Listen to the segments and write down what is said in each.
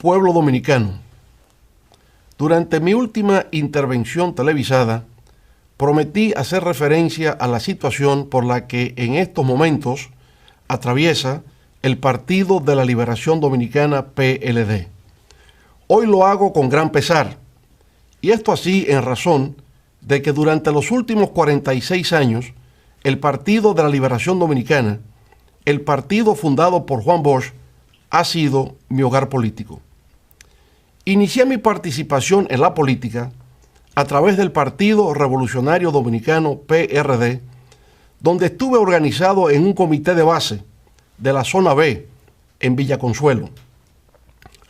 Pueblo dominicano, durante mi última intervención televisada, prometí hacer referencia a la situación por la que en estos momentos atraviesa el Partido de la Liberación Dominicana PLD. Hoy lo hago con gran pesar, y esto así en razón de que durante los últimos 46 años, el Partido de la Liberación Dominicana, el partido fundado por Juan Bosch, ha sido mi hogar político. Inicié mi participación en la política a través del Partido Revolucionario Dominicano PRD, donde estuve organizado en un comité de base de la Zona B, en Villa Consuelo.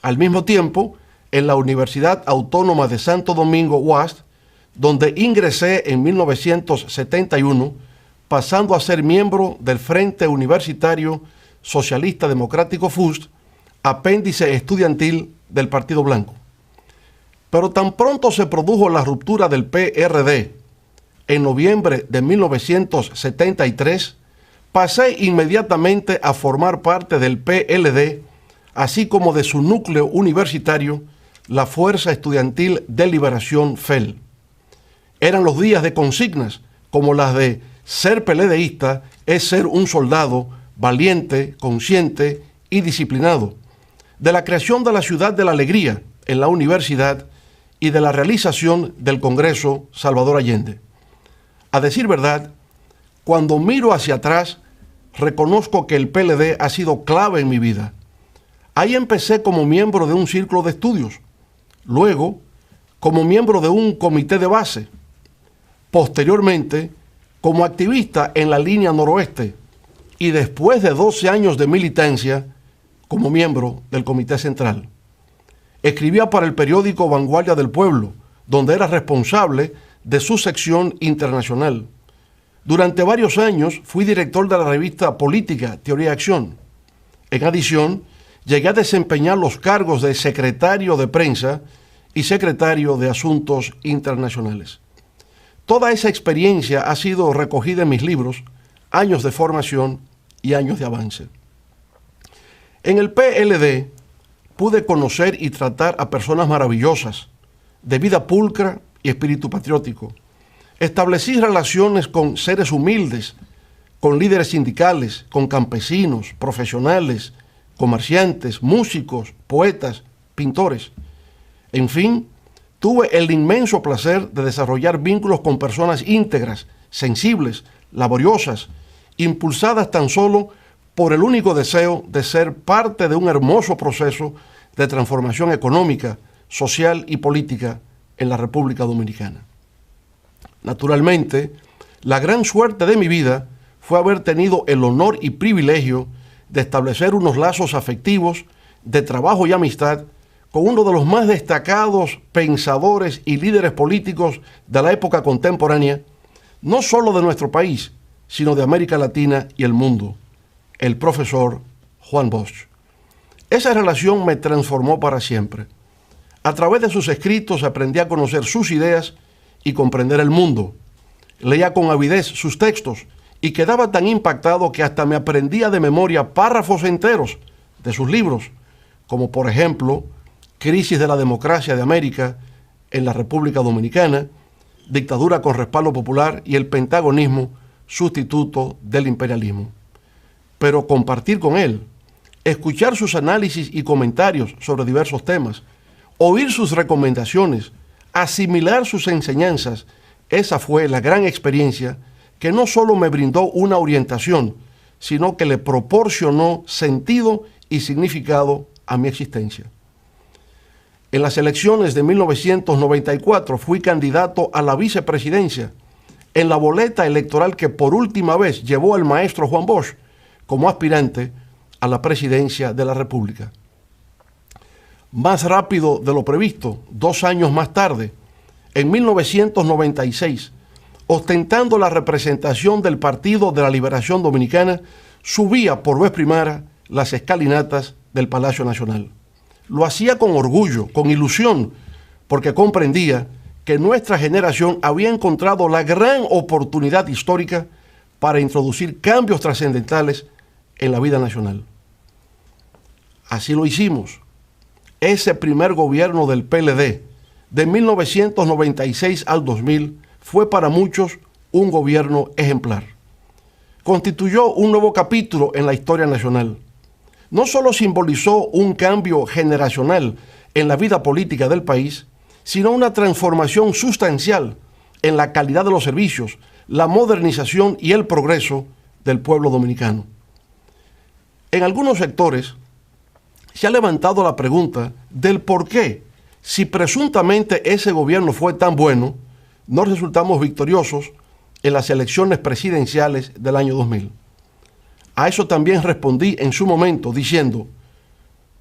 Al mismo tiempo, en la Universidad Autónoma de Santo Domingo, UAS, donde ingresé en 1971, pasando a ser miembro del Frente Universitario Socialista Democrático FUST, apéndice estudiantil del Partido Blanco. Pero tan pronto se produjo la ruptura del PRD en noviembre de 1973, pasé inmediatamente a formar parte del PLD, así como de su núcleo universitario, la Fuerza Estudiantil de Liberación FEL. Eran los días de consignas como las de ser PLDista es ser un soldado valiente, consciente y disciplinado, de la creación de la Ciudad de la Alegría en la universidad y de la realización del Congreso Salvador Allende. A decir verdad, cuando miro hacia atrás, reconozco que el PLD ha sido clave en mi vida. Ahí empecé como miembro de un círculo de estudios, luego como miembro de un comité de base, posteriormente como activista en la línea noroeste y después de 12 años de militancia como miembro del Comité Central. Escribía para el periódico Vanguardia del Pueblo, donde era responsable de su sección internacional. Durante varios años fui director de la revista política Teoría y Acción. En adición, llegué a desempeñar los cargos de secretario de prensa y secretario de Asuntos Internacionales. Toda esa experiencia ha sido recogida en mis libros, Años de Formación y Años de Avance. En el PLD pude conocer y tratar a personas maravillosas, de vida pulcra y espíritu patriótico. Establecí relaciones con seres humildes, con líderes sindicales, con campesinos, profesionales, comerciantes, músicos, poetas, pintores. En fin, tuve el inmenso placer de desarrollar vínculos con personas íntegras, sensibles, laboriosas, impulsadas tan solo por el único deseo de ser parte de un hermoso proceso de transformación económica, social y política en la República Dominicana. Naturalmente, la gran suerte de mi vida fue haber tenido el honor y privilegio de establecer unos lazos afectivos de trabajo y amistad con uno de los más destacados pensadores y líderes políticos de la época contemporánea, no solo de nuestro país, sino de América Latina y el mundo, el profesor Juan Bosch. Esa relación me transformó para siempre. A través de sus escritos aprendí a conocer sus ideas y comprender el mundo. Leía con avidez sus textos y quedaba tan impactado que hasta me aprendía de memoria párrafos enteros de sus libros, como por ejemplo, Crisis de la Democracia de América en la República Dominicana, Dictadura con respaldo popular y el pentagonismo, sustituto del imperialismo. Pero compartir con él, escuchar sus análisis y comentarios sobre diversos temas, oír sus recomendaciones, asimilar sus enseñanzas, esa fue la gran experiencia que no solo me brindó una orientación, sino que le proporcionó sentido y significado a mi existencia. En las elecciones de 1994 fui candidato a la vicepresidencia en la boleta electoral que por última vez llevó el maestro Juan Bosch como aspirante a la presidencia de la República. Más rápido de lo previsto, 2 años más tarde, en 1996, ostentando la representación del Partido de la Liberación Dominicana, subía por vez primera las escalinatas del Palacio Nacional. Lo hacía con orgullo, con ilusión, porque comprendía que nuestra generación había encontrado la gran oportunidad histórica para introducir cambios trascendentales en la vida nacional. Así lo hicimos. ese primer gobierno del PLD, de 1996 al 2000, fue para muchos un gobierno ejemplar. Constituyó un nuevo capítulo en la historia nacional. No solo simbolizó un cambio generacional en la vida política del país, sino una transformación sustancial en la calidad de los servicios, la modernización y el progreso del pueblo dominicano. En algunos sectores se ha levantado la pregunta del por qué, si presuntamente ese gobierno fue tan bueno, no resultamos victoriosos en las elecciones presidenciales del año 2000. A eso también respondí en su momento diciendo,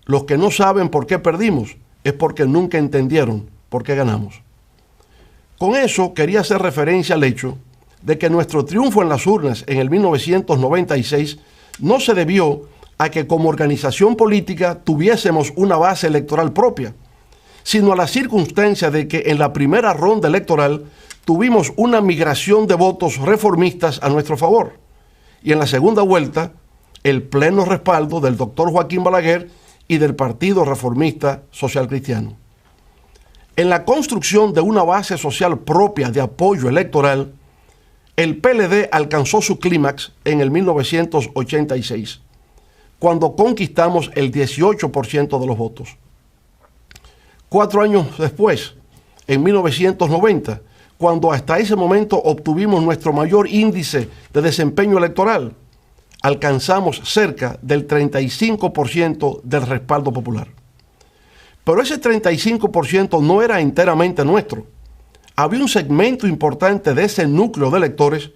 los que no saben por qué perdimos es porque nunca entendieron por qué ganamos. Con eso quería hacer referencia al hecho de que nuestro triunfo en las urnas en el 1996 no se debió a que como organización política tuviésemos una base electoral propia, sino a la circunstancia de que en la primera ronda electoral tuvimos una migración de votos reformistas a nuestro favor, y en la segunda vuelta el pleno respaldo del doctor Joaquín Balaguer y del Partido Reformista Social Cristiano. En la construcción de una base social propia de apoyo electoral, el PLD alcanzó su clímax en el 1986, cuando conquistamos el 18% de los votos. 4 años después, en 1990, cuando hasta ese momento obtuvimos nuestro mayor índice de desempeño electoral, alcanzamos cerca del 35% del respaldo popular. Pero ese 35% no era enteramente nuestro. Había un segmento importante de ese núcleo de electores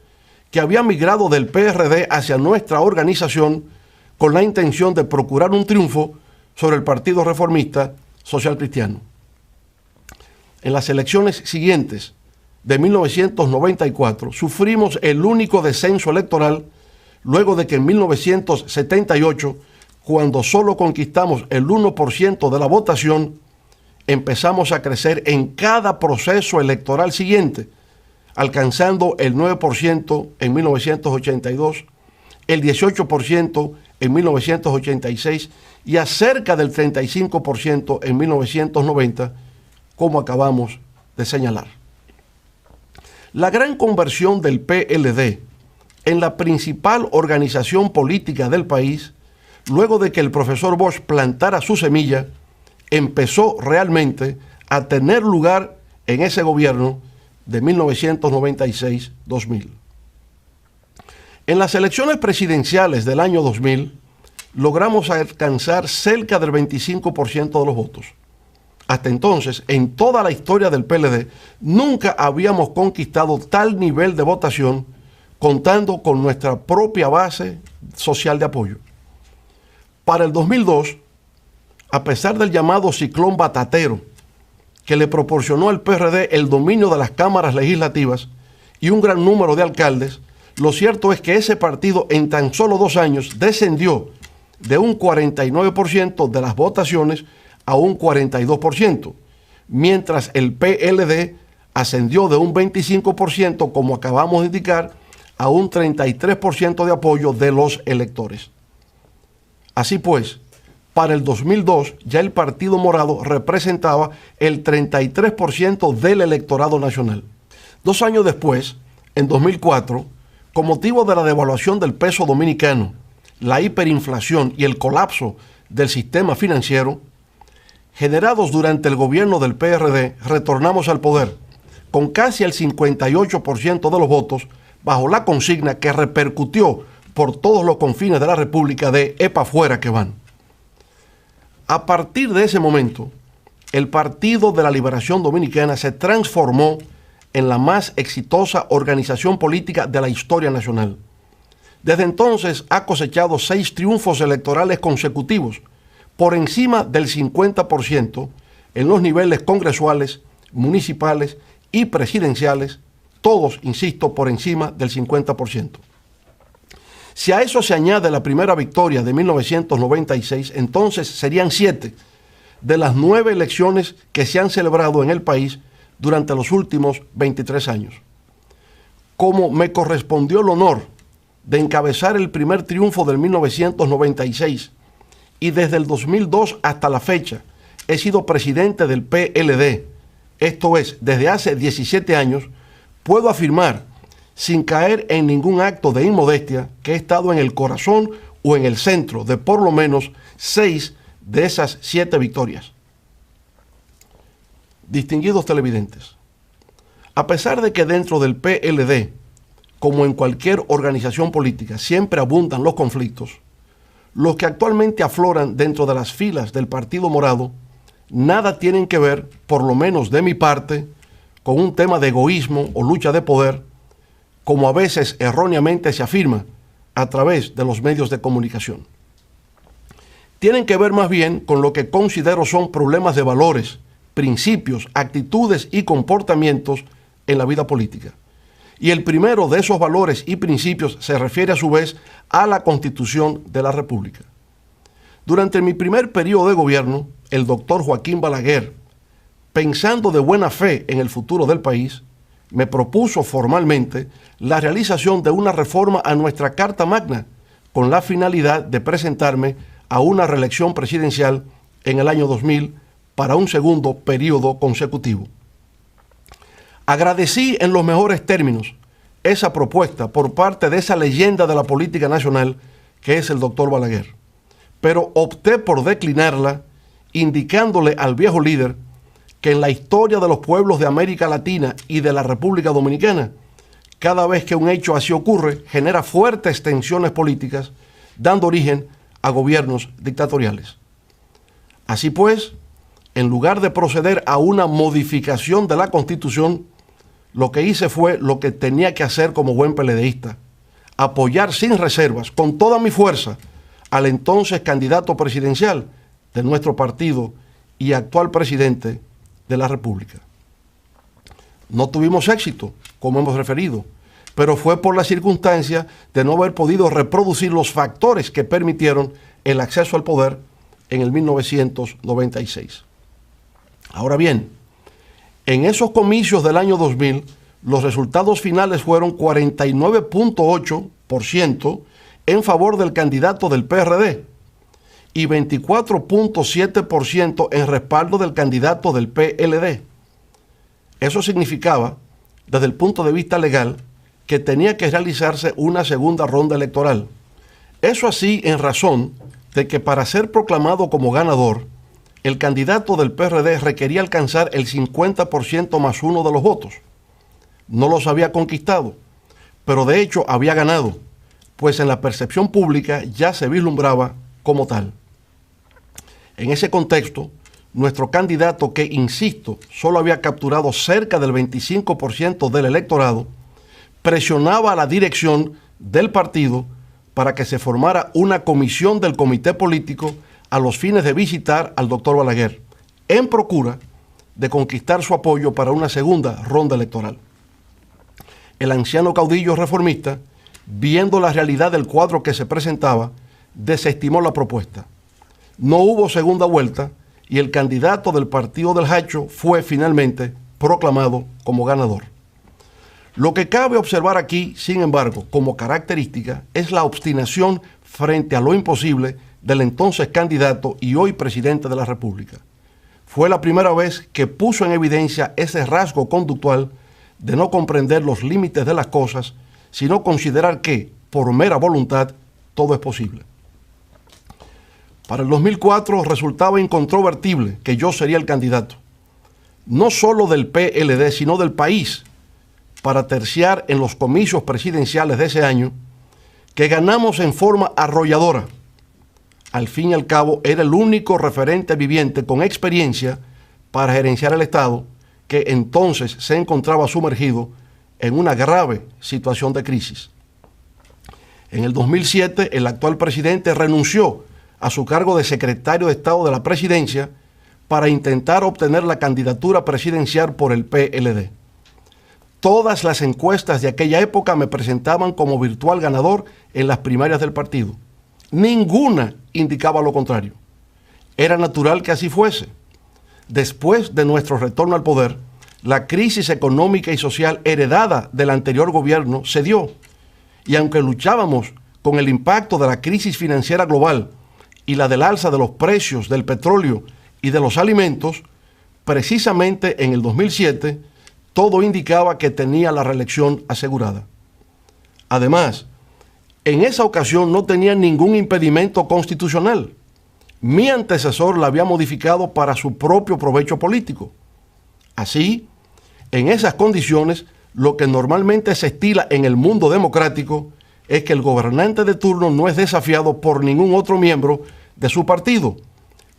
que había migrado del PRD hacia nuestra organización con la intención de procurar un triunfo sobre el Partido Reformista Social Cristiano. En las elecciones siguientes de 1994 sufrimos el único descenso electoral luego de que en 1978, cuando solo conquistamos el 1% de la votación, empezamos a crecer en cada proceso electoral siguiente, alcanzando el 9% en 1982, el 18% en 1986 y a cerca del 35% en 1990, como acabamos de señalar. La gran conversión del PLD en la principal organización política del país, luego de que el profesor Bosch plantara su semilla, empezó realmente a tener lugar en ese gobierno de 1996-2000. En las elecciones presidenciales del año 2000, logramos alcanzar cerca del 25% de los votos. Hasta entonces, en toda la historia del PLD, nunca habíamos conquistado tal nivel de votación contando con nuestra propia base social de apoyo. Para el 2002, a pesar del llamado ciclón batatero, que le proporcionó al PRD el dominio de las cámaras legislativas y un gran número de alcaldes, lo cierto es que ese partido en tan solo 2 años descendió de un 49% de las votaciones a un 42%, mientras el PLD ascendió de un 25%, como acabamos de indicar, a un 33% de apoyo de los electores. Así pues, para el 2002 ya el Partido Morado representaba el 33% del electorado nacional. 2 años después, en 2004, con motivo de la devaluación del peso dominicano, la hiperinflación y el colapso del sistema financiero, generados durante el gobierno del PRD, retornamos al poder con casi el 58% de los votos bajo la consigna que repercutió por todos los confines de la República de "epa fuera que van". A partir de ese momento, el Partido de la Liberación Dominicana se transformó en la más exitosa organización política de la historia nacional. Desde entonces ha cosechado 6 triunfos electorales consecutivos, por encima del 50% en los niveles congresuales, municipales y presidenciales, todos, insisto, por encima del 50%. Si a eso se añade la primera victoria de 1996, entonces serían 7 de las 9 elecciones que se han celebrado en el país durante los últimos 23 años. Como me correspondió el honor de encabezar el primer triunfo del 1996 y desde el 2002 hasta la fecha, he sido presidente del PLD, esto es, desde hace 17 años, puedo afirmar, sin caer en ningún acto de inmodestia, que he estado en el corazón o en el centro de por lo menos 6 de esas 7 victorias. Distinguidos televidentes, a pesar de que dentro del PLD, como en cualquier organización política, siempre abundan los conflictos, los que actualmente afloran dentro de las filas del Partido Morado nada tienen que ver, por lo menos de mi parte, con un tema de egoísmo o lucha de poder, como a veces erróneamente se afirma a través de los medios de comunicación. Tienen que ver más bien con lo que considero son problemas de valores, principios, actitudes y comportamientos en la vida política. Y el primero de esos valores y principios se refiere a su vez a la Constitución de la República. Durante mi primer periodo de gobierno, el doctor Joaquín Balaguer, pensando de buena fe en el futuro del país, me propuso formalmente la realización de una reforma a nuestra Carta Magna con la finalidad de presentarme a una reelección presidencial en el año 2000 para un segundo periodo consecutivo. Agradecí en los mejores términos esa propuesta por parte de esa leyenda de la política nacional que es el doctor Balaguer, pero opté por declinarla indicándole al viejo líder que en la historia de los pueblos de América Latina y de la República Dominicana, cada vez que un hecho así ocurre, genera fuertes tensiones políticas, dando origen a gobiernos dictatoriales. Así pues, en lugar de proceder a una modificación de la Constitución, lo que hice fue lo que tenía que hacer como buen peledeísta: apoyar sin reservas, con toda mi fuerza, al entonces candidato presidencial de nuestro partido y actual presidente de la República. No tuvimos éxito, como hemos referido, pero fue por la circunstancia de no haber podido reproducir los factores que permitieron el acceso al poder en el 1996. Ahora bien, en esos comicios del año 2000, los resultados finales fueron 49.8% en favor del candidato del PRD y 24.7% en respaldo del candidato del PLD. Eso significaba, desde el punto de vista legal, que tenía que realizarse una segunda ronda electoral. Eso así en razón de que para ser proclamado como ganador, el candidato del PRD requería alcanzar el 50% más 1 de los votos. No los había conquistado, pero de hecho había ganado, pues en la percepción pública ya se vislumbraba como tal. En ese contexto, nuestro candidato, que, insisto, solo había capturado cerca del 25% del electorado, presionaba a la dirección del partido para que se formara una comisión del comité político a los fines de visitar al doctor Balaguer, en procura de conquistar su apoyo para una segunda ronda electoral. El anciano caudillo reformista, viendo la realidad del cuadro que se presentaba, desestimó la propuesta. No hubo segunda vuelta y el candidato del partido del Hacho fue finalmente proclamado como ganador. Lo que cabe observar aquí, sin embargo, como característica, es la obstinación frente a lo imposible del entonces candidato y hoy presidente de la República. Fue la primera vez que puso en evidencia ese rasgo conductual de no comprender los límites de las cosas, sino considerar que, por mera voluntad, todo es posible. Para el 2004 resultaba incontrovertible que yo sería el candidato, no solo del PLD, sino del país, para terciar en los comicios presidenciales de ese año, que ganamos en forma arrolladora. Al fin y al cabo, era el único referente viviente con experiencia para gerenciar el Estado, que entonces se encontraba sumergido en una grave situación de crisis. En el 2007, el actual presidente renunció a su cargo de secretario de Estado de la Presidencia para intentar obtener la candidatura presidencial por el PLD. Todas las encuestas de aquella época me presentaban como virtual ganador en las primarias del partido. Ninguna indicaba lo contrario. Era natural que así fuese. Después de nuestro retorno al poder, la crisis económica y social heredada del anterior gobierno se dio. Y aunque luchábamos con el impacto de la crisis financiera global y la del alza de los precios del petróleo y de los alimentos, precisamente en el 2007, todo indicaba que tenía la reelección asegurada. Además, en esa ocasión no tenía ningún impedimento constitucional. Mi antecesor la había modificado para su propio provecho político. Así, en esas condiciones, lo que normalmente se estila en el mundo democrático es que el gobernante de turno no es desafiado por ningún otro miembro de su partido,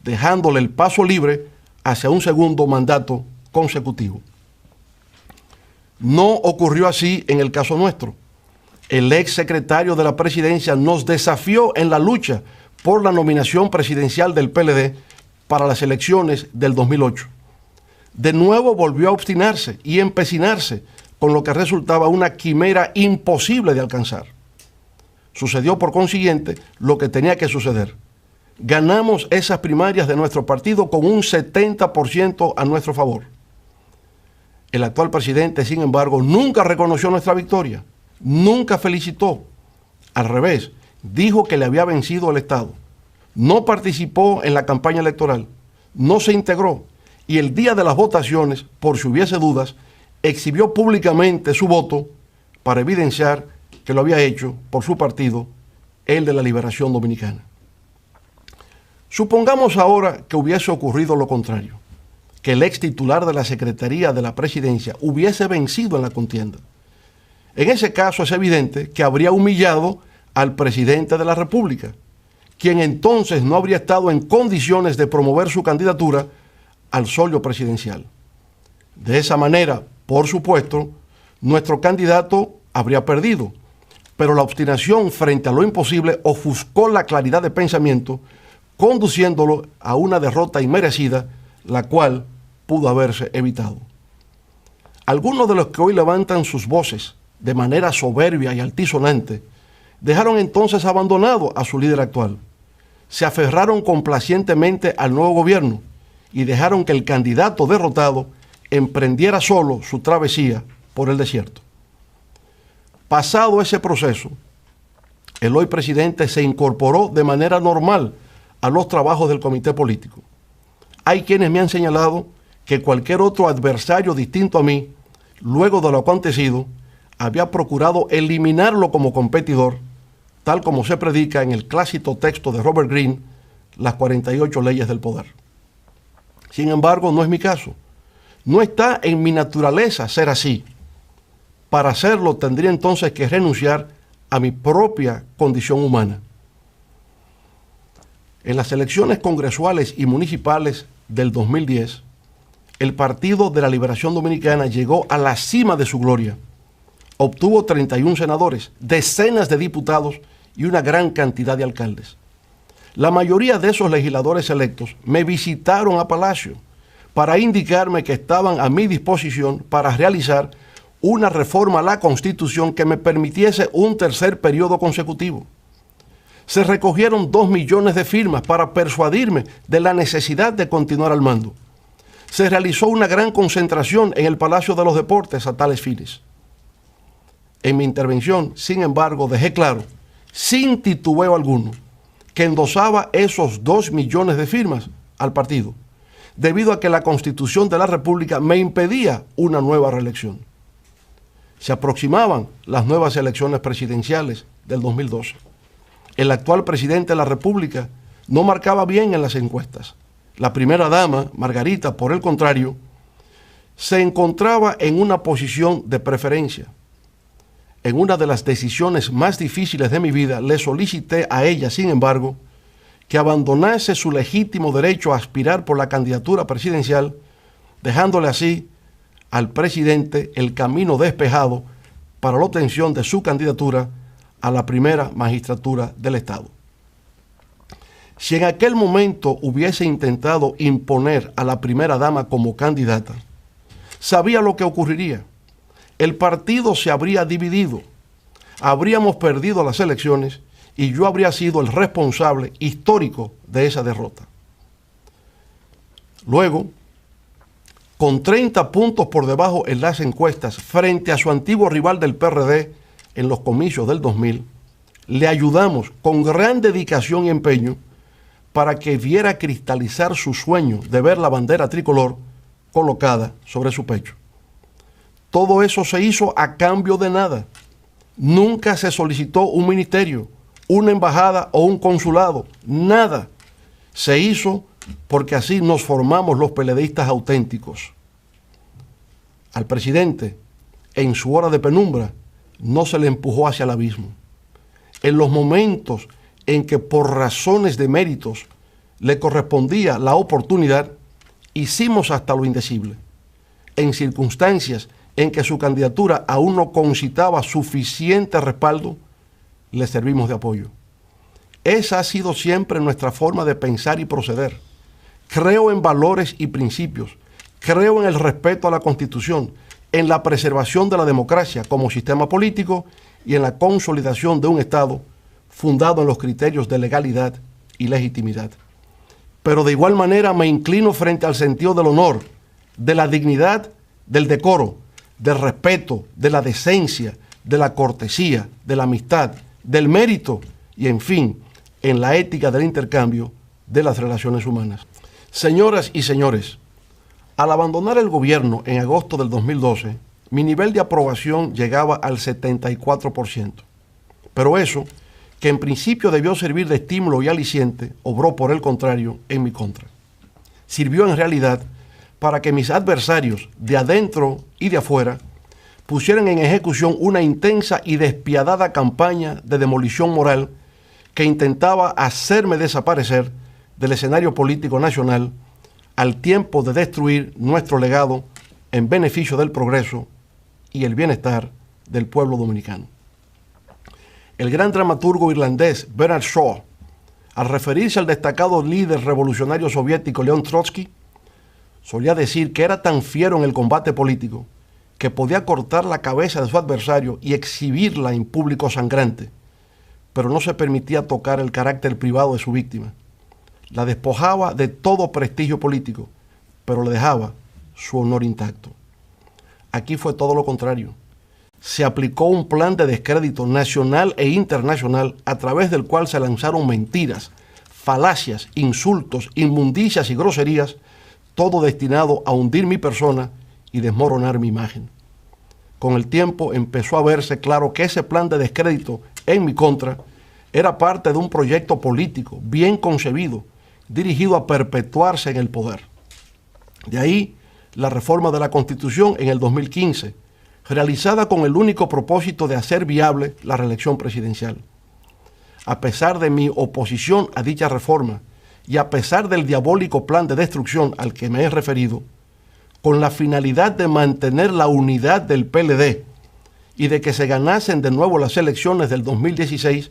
dejándole el paso libre hacia un segundo mandato consecutivo. No ocurrió así en el caso nuestro. El ex secretario de la presidencia nos desafió en la lucha por la nominación presidencial del PLD para las elecciones del 2008. De nuevo volvió a obstinarse y empecinarse, con lo que resultaba una quimera imposible de alcanzar. Sucedió por consiguiente lo que tenía que suceder. Ganamos esas primarias de nuestro partido con un 70% a nuestro favor. El actual presidente, sin embargo, nunca reconoció nuestra victoria, nunca felicitó. Al revés, dijo que le había vencido el Estado. No participó en la campaña electoral, no se integró y el día de las votaciones, por si hubiese dudas, exhibió públicamente su voto para evidenciar que lo había hecho por su partido, el de la Liberación Dominicana. Supongamos ahora que hubiese ocurrido lo contrario, que el ex titular de la Secretaría de la Presidencia hubiese vencido en la contienda. En ese caso es evidente que habría humillado al presidente de la República, quien entonces no habría estado en condiciones de promover su candidatura al solio presidencial. De esa manera, por supuesto, nuestro candidato habría perdido, pero la obstinación frente a lo imposible ofuscó la claridad de pensamiento, conduciéndolo a una derrota inmerecida, la cual pudo haberse evitado. Algunos de los que hoy levantan sus voces de manera soberbia y altisonante, dejaron entonces abandonado a su líder actual. Se aferraron complacientemente al nuevo gobierno y dejaron que el candidato derrotado emprendiera solo su travesía por el desierto. Pasado ese proceso, el hoy presidente se incorporó de manera normal a los trabajos del comité político. Hay quienes me han señalado que cualquier otro adversario distinto a mí, luego de lo acontecido, había procurado eliminarlo como competidor, tal como se predica en el clásico texto de Robert Greene, Las 48 leyes del poder. Sin embargo, no es mi caso. No está en mi naturaleza ser así. Para hacerlo tendría entonces que renunciar a mi propia condición humana. En las elecciones congresuales y municipales del 2010, el Partido de la Liberación Dominicana llegó a la cima de su gloria. Obtuvo 31 senadores, decenas de diputados y una gran cantidad de alcaldes. La mayoría de esos legisladores electos me visitaron a Palacio para indicarme que estaban a mi disposición para realizar una reforma a la Constitución que me permitiese un tercer periodo consecutivo. Se recogieron 2 millones de firmas para persuadirme de la necesidad de continuar al mando. Se realizó una gran concentración en el Palacio de los Deportes a tales fines. En mi intervención, sin embargo, dejé claro, sin titubeo alguno, que endosaba esos 2 millones de firmas al partido, debido a que la Constitución de la República me impedía una nueva reelección. Se aproximaban las nuevas elecciones presidenciales del 2012. El actual presidente de la República no marcaba bien en las encuestas. La primera dama, Margarita, por el contrario, se encontraba en una posición de preferencia. En una de las decisiones más difíciles de mi vida, le solicité a ella, sin embargo, que abandonase su legítimo derecho a aspirar por la candidatura presidencial, dejándole así al presidente el camino despejado para la obtención de su candidatura a la primera magistratura del Estado. Si en aquel momento hubiese intentado imponer a la primera dama como candidata, sabía lo que ocurriría. El partido se habría dividido, habríamos perdido las elecciones y yo habría sido el responsable histórico de esa derrota. Luego, con 30 puntos por debajo en las encuestas frente a su antiguo rival del PRD en los comicios del 2000, le ayudamos con gran dedicación y empeño para que viera cristalizar su sueño de ver la bandera tricolor colocada sobre su pecho. Todo eso se hizo a cambio de nada. Nunca se solicitó un ministerio, una embajada o un consulado, nada. Se hizo porque así nos formamos los PLDistas auténticos. Al presidente, en su hora de penumbra, no se le empujó hacia el abismo. En los momentos en que por razones de méritos le correspondía la oportunidad, hicimos hasta lo indecible. En circunstancias en que su candidatura aún no concitaba suficiente respaldo, le servimos de apoyo. Esa ha sido siempre nuestra forma de pensar y proceder. Creo en valores y principios. Creo en el respeto a la Constitución, en la preservación de la democracia como sistema político y en la consolidación de un Estado fundado en los criterios de legalidad y legitimidad. Pero de igual manera me inclino frente al sentido del honor, de la dignidad, del decoro, del respeto, de la decencia, de la cortesía, de la amistad, del mérito y, en fin, en la ética del intercambio de las relaciones humanas. Señoras y señores, al abandonar el gobierno en agosto del 2012, mi nivel de aprobación llegaba al 74%. Pero eso, que en principio debió servir de estímulo y aliciente, obró por el contrario en mi contra. Sirvió en realidad para que mis adversarios de adentro y de afuera pusieran en ejecución una intensa y despiadada campaña de demolición moral que intentaba hacerme desaparecer del escenario político nacional al tiempo de destruir nuestro legado en beneficio del progreso y el bienestar del pueblo dominicano. El gran dramaturgo irlandés Bernard Shaw, al referirse al destacado líder revolucionario soviético León Trotsky, solía decir que era tan fiero en el combate político que podía cortar la cabeza de su adversario y exhibirla en público sangrante, pero no se permitía tocar el carácter privado de su víctima. La despojaba de todo prestigio político, pero le dejaba su honor intacto. Aquí fue todo lo contrario. Se aplicó un plan de descrédito nacional e internacional a través del cual se lanzaron mentiras, falacias, insultos, inmundicias y groserías, todo destinado a hundir mi persona y desmoronar mi imagen. Con el tiempo empezó a verse claro que ese plan de descrédito en mi contra era parte de un proyecto político bien concebido, dirigido a perpetuarse en el poder. De ahí la reforma de la Constitución en el 2015, realizada con el único propósito de hacer viable la reelección presidencial. A pesar de mi oposición a dicha reforma y a pesar del diabólico plan de destrucción al que me he referido, con la finalidad de mantener la unidad del PLD y de que se ganasen de nuevo las elecciones del 2016,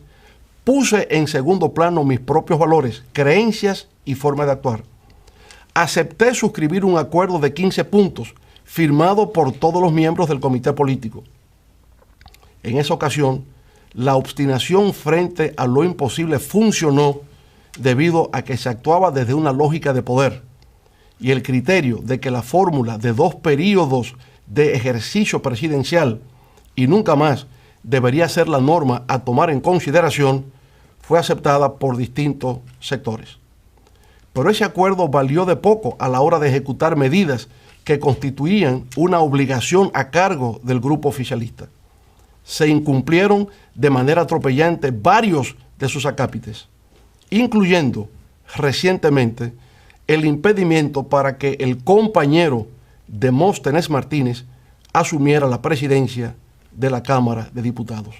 puse en segundo plano mis propios valores, creencias y forma de actuar. Acepté suscribir un acuerdo de 15 puntos firmado por todos los miembros del comité político. En esa ocasión, la obstinación frente a lo imposible funcionó debido a que se actuaba desde una lógica de poder y el criterio de que la fórmula de 2 periodos de ejercicio presidencial y nunca más debería ser la norma a tomar en consideración fue aceptada por distintos sectores. Pero ese acuerdo valió de poco a la hora de ejecutar medidas que constituían una obligación a cargo del grupo oficialista. Se incumplieron de manera atropellante varios de sus acápites, incluyendo recientemente el impedimento para que el compañero Demóstenes Martínez asumiera la presidencia de la Cámara de Diputados.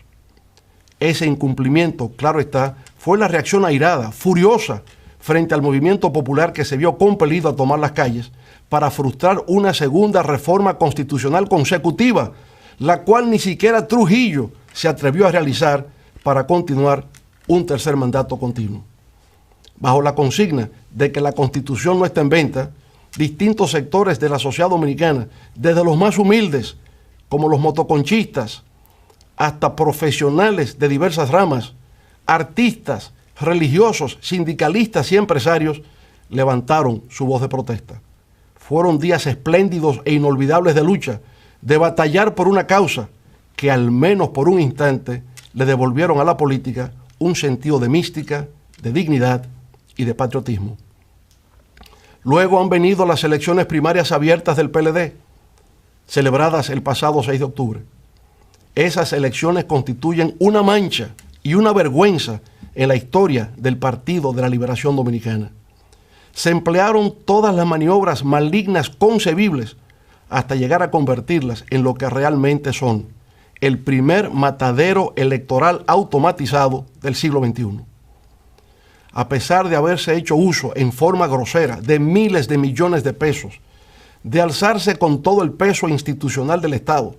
Ese incumplimiento, claro está, fue la reacción airada, furiosa, frente al movimiento popular que se vio compelido a tomar las calles para frustrar una segunda reforma constitucional consecutiva, la cual ni siquiera Trujillo se atrevió a realizar para continuar un tercer mandato continuo. Bajo la consigna de que la Constitución no está en venta, distintos sectores de la sociedad dominicana, desde los más humildes, como los motoconchistas, hasta profesionales de diversas ramas, artistas, religiosos, sindicalistas y empresarios, levantaron su voz de protesta. Fueron días espléndidos e inolvidables de lucha, de batallar por una causa que al menos por un instante le devolvieron a la política un sentido de mística, de dignidad y de patriotismo. Luego han venido las elecciones primarias abiertas del PLD, celebradas el pasado 6 de octubre. Esas elecciones constituyen una mancha y una vergüenza en la historia del Partido de la Liberación Dominicana. Se emplearon todas las maniobras malignas concebibles hasta llegar a convertirlas en lo que realmente son: el primer matadero electoral automatizado del siglo XXI. A pesar de haberse hecho uso en forma grosera de miles de millones de pesos, de alzarse con todo el peso institucional del Estado,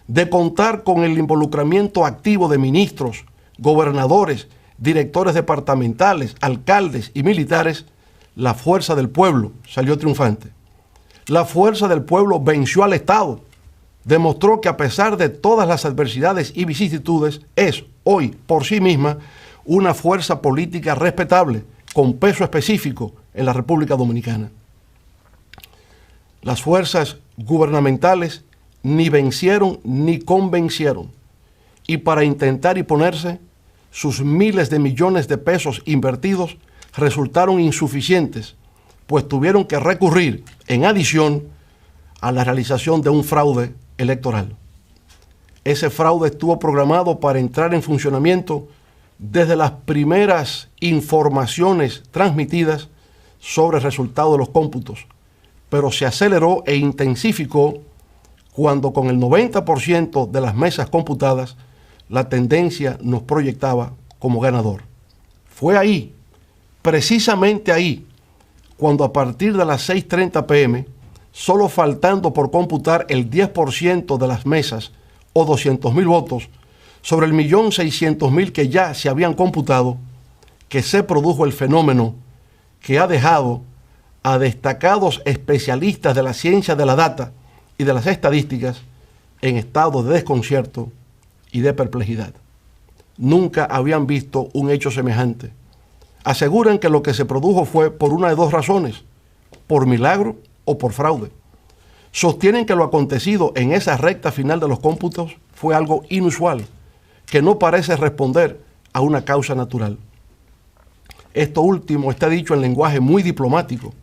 de contar con el involucramiento activo de ministros, gobernadores, directores departamentales, alcaldes y militares, la fuerza del pueblo salió triunfante. La fuerza del pueblo venció al Estado, demostró que a pesar de todas las adversidades y vicisitudes, es hoy por sí misma una fuerza política respetable, con peso específico en la República Dominicana. Las fuerzas gubernamentales ni vencieron ni convencieron, y para intentar imponerse, sus miles de millones de pesos invertidos resultaron insuficientes, pues tuvieron que recurrir, en adición, a la realización de un fraude electoral. Ese fraude estuvo programado para entrar en funcionamiento desde las primeras informaciones transmitidas sobre el resultado de los cómputos, pero se aceleró e intensificó cuando con el 90% de las mesas computadas la tendencia nos proyectaba como ganador. Fue ahí, precisamente ahí, cuando a partir de las 6:30 p.m., solo faltando por computar el 10% de las mesas o 200.000 votos sobre el 1.600.000 que ya se habían computado, que se produjo el fenómeno que ha dejado a destacados especialistas de la ciencia de la data y de las estadísticas en estado de desconcierto y de perplejidad. Nunca habían visto un hecho semejante. Aseguran que lo que se produjo fue por una de dos razones: por milagro o por fraude. Sostienen que lo acontecido en esa recta final de los cómputos fue algo inusual, que no parece responder a una causa natural. Esto último está dicho en lenguaje muy diplomático.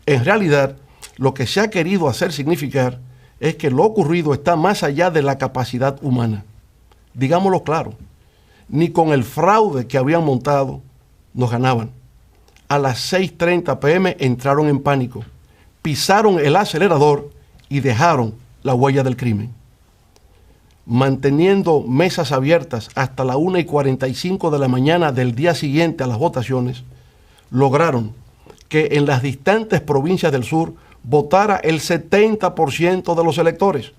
En realidad, lo que se ha querido hacer significar es que lo ocurrido está más allá de la capacidad humana. Digámoslo claro, ni con el fraude que habían montado nos ganaban. A las 6:30 p.m. entraron en pánico, pisaron el acelerador y dejaron la huella del crimen. Manteniendo mesas abiertas hasta la 1:45 de la mañana del día siguiente a las votaciones, lograron que en las distantes provincias del sur votara el 70% de los electores,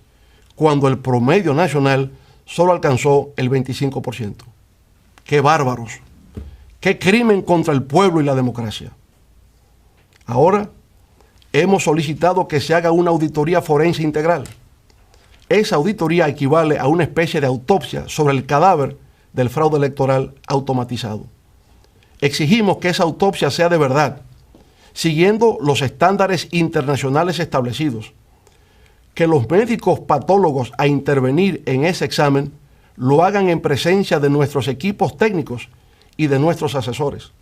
cuando el promedio nacional solo alcanzó el 25%. ¡Qué bárbaros! ¡Qué crimen contra el pueblo y la democracia! Ahora hemos solicitado que se haga una auditoría forense integral. Esa auditoría equivale a una especie de autopsia sobre el cadáver del fraude electoral automatizado. Exigimos que esa autopsia sea de verdad, siguiendo los estándares internacionales establecidos, que los médicos patólogos a intervenir en ese examen lo hagan en presencia de nuestros equipos técnicos y de nuestros asesores.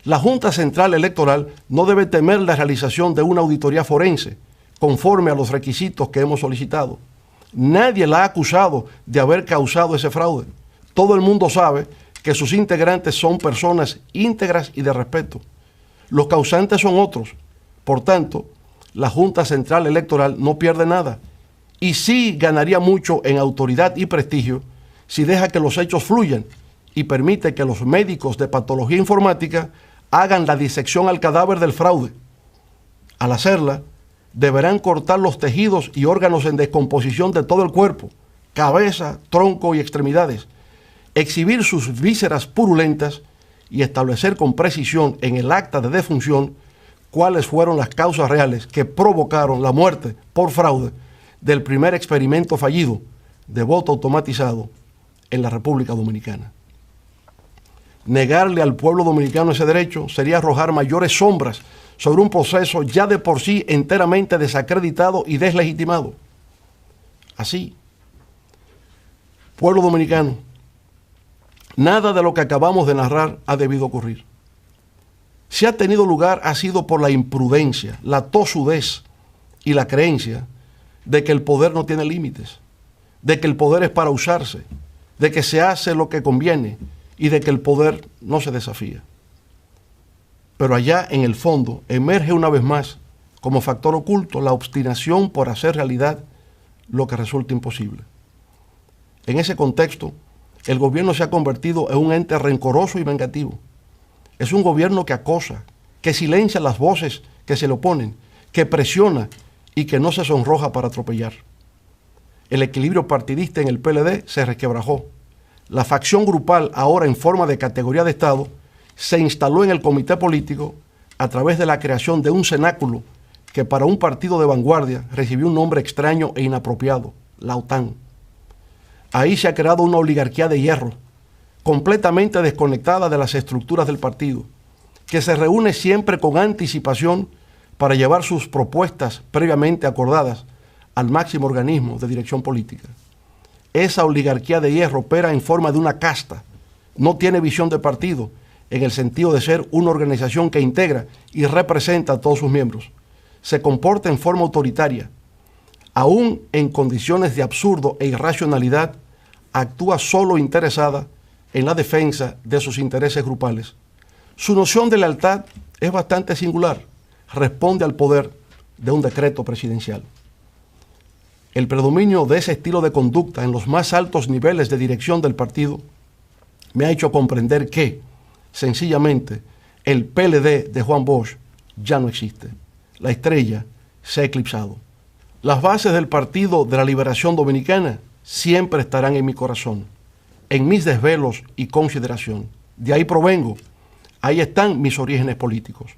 La Junta Central Electoral no debe temer la realización de una auditoría forense, conforme a los requisitos que hemos solicitado. Nadie la ha acusado de haber causado ese fraude. Todo el mundo sabe que sus integrantes son personas íntegras y de respeto. Los causantes son otros. Por tanto, la Junta Central Electoral no pierde nada y sí ganaría mucho en autoridad y prestigio si deja que los hechos fluyan y permite que los médicos de patología informática hagan la disección al cadáver del fraude. Al hacerla, deberán cortar los tejidos y órganos en descomposición de todo el cuerpo, cabeza, tronco y extremidades, exhibir sus vísceras purulentas y establecer con precisión en el acta de defunción cuáles fueron las causas reales que provocaron la muerte por fraude del primer experimento fallido de voto automatizado en la República Dominicana. Negarle al pueblo dominicano ese derecho sería arrojar mayores sombras sobre un proceso ya de por sí enteramente desacreditado y deslegitimado. Así, pueblo dominicano, nada de lo que acabamos de narrar ha debido ocurrir. Si ha tenido lugar ha sido por la imprudencia, la tosudez y la creencia de que el poder no tiene límites, de que el poder es para usarse, de que se hace lo que conviene y de que el poder no se desafía. Pero allá en el fondo emerge una vez más como factor oculto la obstinación por hacer realidad lo que resulta imposible. En ese contexto, el gobierno se ha convertido en un ente rencoroso y vengativo. Es un gobierno que acosa, que silencia las voces que se le oponen, que presiona y que no se sonroja para atropellar. El equilibrio partidista en el PLD se resquebrajó. La facción grupal, ahora en forma de categoría de Estado, se instaló en el comité político a través de la creación de un cenáculo que para un partido de vanguardia recibió un nombre extraño e inapropiado, la OTAN. Ahí se ha creado una oligarquía de hierro, completamente desconectada de las estructuras del partido, que se reúne siempre con anticipación para llevar sus propuestas previamente acordadas al máximo organismo de dirección política. Esa oligarquía de hierro opera en forma de una casta, no tiene visión de partido, en el sentido de ser una organización que integra y representa a todos sus miembros. Se comporta en forma autoritaria. Aún en condiciones de absurdo e irracionalidad, actúa solo interesada en la defensa de sus intereses grupales. Su noción de lealtad es bastante singular. Responde al poder de un decreto presidencial. El predominio de ese estilo de conducta en los más altos niveles de dirección del partido me ha hecho comprender que, sencillamente, el PLD de Juan Bosch ya no existe. La estrella se ha eclipsado. Las bases del Partido de la Liberación Dominicana siempre estarán en mi corazón, en mis desvelos y consideración. De ahí provengo, ahí están mis orígenes políticos.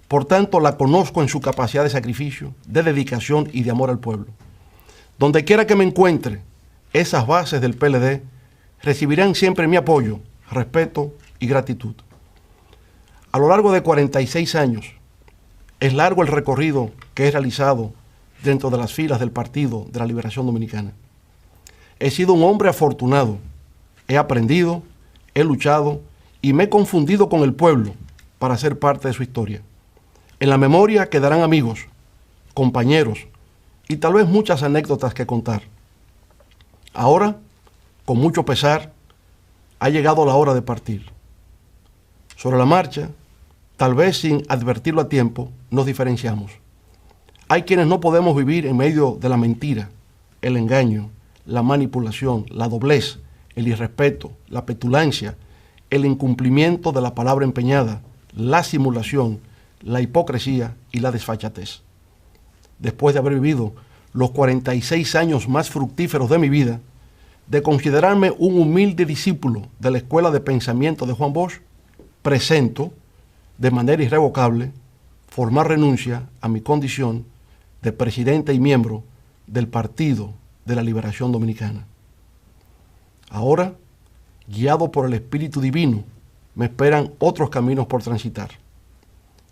Por tanto, la conozco en su capacidad de sacrificio, de dedicación y de amor al pueblo. Donde quiera que me encuentre, esas bases del PLD recibirán siempre mi apoyo, respeto y gratitud. A lo largo de 46 años, es largo el recorrido que he realizado dentro de las filas del Partido de la Liberación Dominicana. He sido un hombre afortunado, he aprendido, he luchado y me he confundido con el pueblo para ser parte de su historia. En la memoria quedarán amigos, compañeros y tal vez muchas anécdotas que contar. Ahora, con mucho pesar, ha llegado la hora de partir. Sobre la marcha, tal vez sin advertirlo a tiempo, nos diferenciamos. Hay quienes no podemos vivir en medio de la mentira, el engaño, la manipulación, la doblez, el irrespeto, la petulancia, el incumplimiento de la palabra empeñada, la simulación, la hipocresía y la desfachatez. Después de haber vivido los 46 años más fructíferos de mi vida, de considerarme un humilde discípulo de la Escuela de Pensamiento de Juan Bosch, presento, de manera irrevocable, formar renuncia a mi condición de presidente y miembro del Partido de la Liberación Dominicana. Ahora, guiado por el Espíritu Divino, me esperan otros caminos por transitar.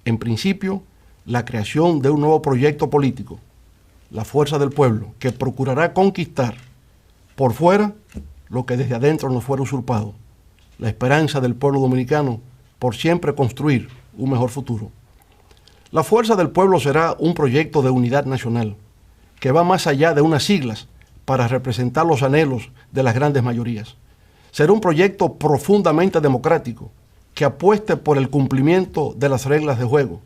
En principio, la creación de un nuevo proyecto político, la fuerza del pueblo, que procurará conquistar por fuera lo que desde adentro nos fuera usurpado, la esperanza del pueblo dominicano por siempre construir un mejor futuro. La fuerza del pueblo será un proyecto de unidad nacional que va más allá de unas siglas para representar los anhelos de las grandes mayorías. Será un proyecto profundamente democrático que apueste por el cumplimiento de las reglas de juego,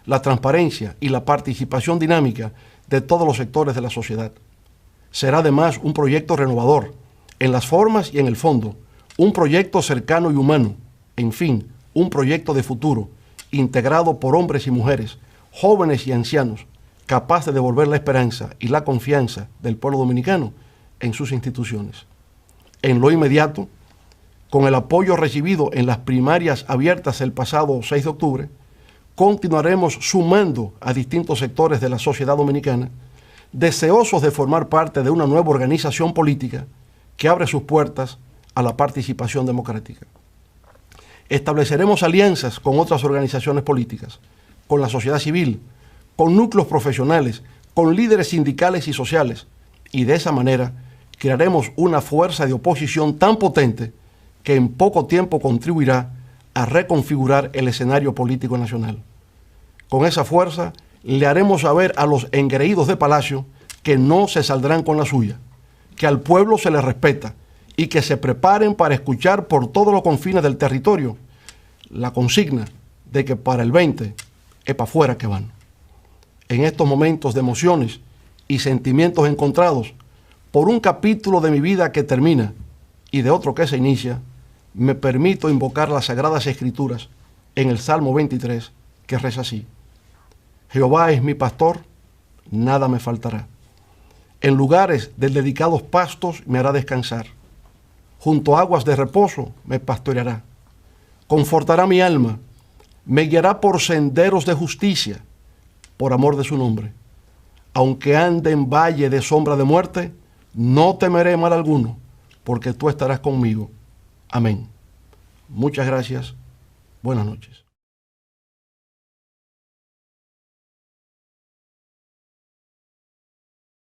la transparencia y la participación dinámica de todos los sectores de la sociedad. Será además un proyecto renovador en las formas y en el fondo, un proyecto cercano y humano, en fin, un proyecto de futuro integrado por hombres y mujeres, jóvenes y ancianos, capaz de devolver la esperanza y la confianza del pueblo dominicano en sus instituciones. En lo inmediato, con el apoyo recibido en las primarias abiertas el pasado 6 de octubre, continuaremos sumando a distintos sectores de la sociedad dominicana, deseosos de formar parte de una nueva organización política que abre sus puertas a la participación democrática. Estableceremos alianzas con otras organizaciones políticas, con la sociedad civil, con núcleos profesionales, con líderes sindicales y sociales, y de esa manera crearemos una fuerza de oposición tan potente que en poco tiempo contribuirá a reconfigurar el escenario político nacional. Con esa fuerza le haremos saber a los engreídos de Palacio que no se saldrán con la suya, que al pueblo se le respeta y que se preparen para escuchar por todos los confines del territorio la consigna de que para el 20 es para afuera que van. En estos momentos de emociones y sentimientos encontrados, por un capítulo de mi vida que termina y de otro que se inicia, me permito invocar las Sagradas Escrituras en el Salmo 23, que reza así: Jehová es mi pastor, nada me faltará. En lugares de dedicados pastos me hará descansar. Junto a aguas de reposo me pastoreará. Confortará mi alma, me guiará por senderos de justicia, por amor de su nombre. Aunque ande en valle de sombra de muerte, no temeré mal alguno, porque tú estarás conmigo. Amén. Muchas gracias. Buenas noches.